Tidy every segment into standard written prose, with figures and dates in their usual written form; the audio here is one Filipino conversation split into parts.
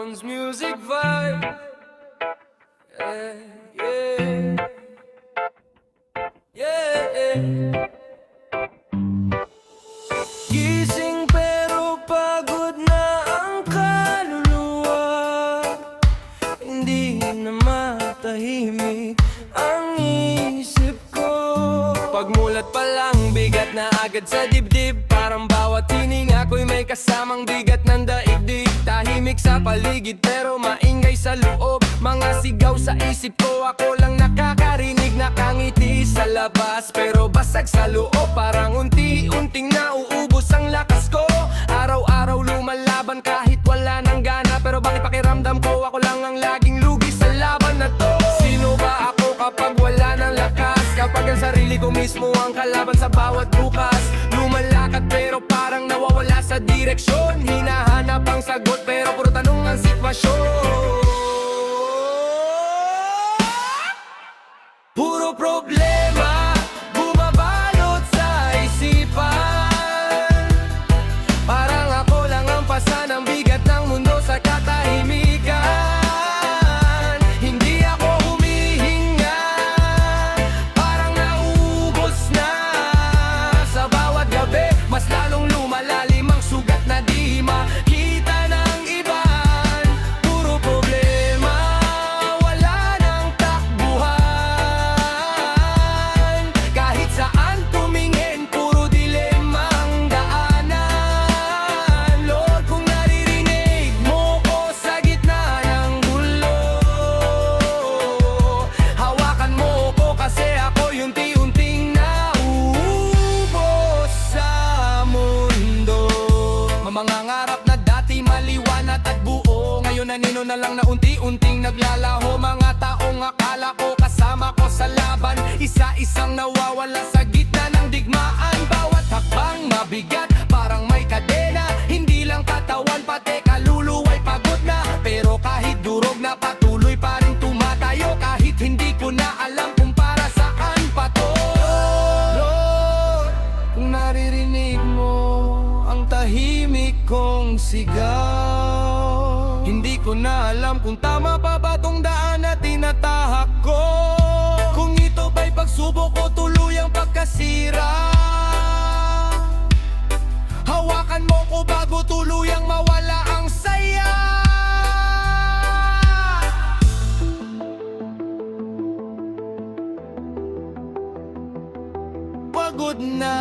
Browns music vibe. Yeah, yeah, yeah. Gising pero pagod na ang kaluluwa. Hindi na matahimik ang isip ko. Pagmulat pa lang, bigat na agad sa dibdib. Parang bawat hininga ko'y may kasamang bigat ng daigdig. Tahimik sa paligid pero maingay sa loob. Mga sigaw sa isip ko, ako lang nakakarinig. Nakangiti sa labas pero basag sa loob. Parang unti-unting nauubos ang lakas ko. Araw-araw lumalaban kahit wala nang gana. Pero bakit pakiramdam ko ako lang ang laging lugi sa laban na to? Sino ba ako kapag wala ng lakas? Kapag ang sarili ko mismo ang kalaban sa bawat bukas. Lumalakad pero parang nawawala sa direksyon. Hinahanap ang sagot pero puro tanong ang sitwasyon. Puro problema bumabalot sa isipan. Parang ako lang ang pasa ng bigat ng mundo sa katahimikan. Hindi ako humihinga, parang naubos na. Sa bawat gabi, mas lalong lumalalim ang sugat na di makita ng iban. Puro problema, wala nang takbuhan. Kahit saan tumingin, puro dilema ang daanan. Lord, kung naririnig mo ko sa gitna ng gulo, hawakan mo ko kasi ako'y unti-unting nauubos sa mundo. Mamangangarap na dati maliwanag at buo, ngayon nanino na lang na unti-unting naglalaho. Mga taong akala ko kasama ko sa laban, isa-isang nawawala sa gitna ng digmaan. Bawat hakbang mabigat, parang may kadena. Hindi lang katawan, pati kaluluwa'y pagod na. Pero kahit durog na, patuloy pa rin tumatayo. Kahit hindi ko na alam kung para saan pa to. Lord, kung naririnig mo ang tahimik kong sigaw, hindi ko na alam kung tama pa ba tong daan na tinatahak ko. Kung ito ba'y pagsubok o tuluyang pagkasira, hawakan mo ko bago tuluyang mawala ang saya. Pagod na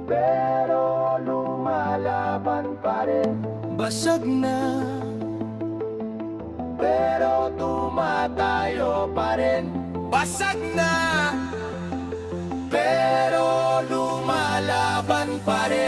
pero lumalaban pa rin. Basag na pero tumatayo pa rin. Basag na pero lumalaban pa rin.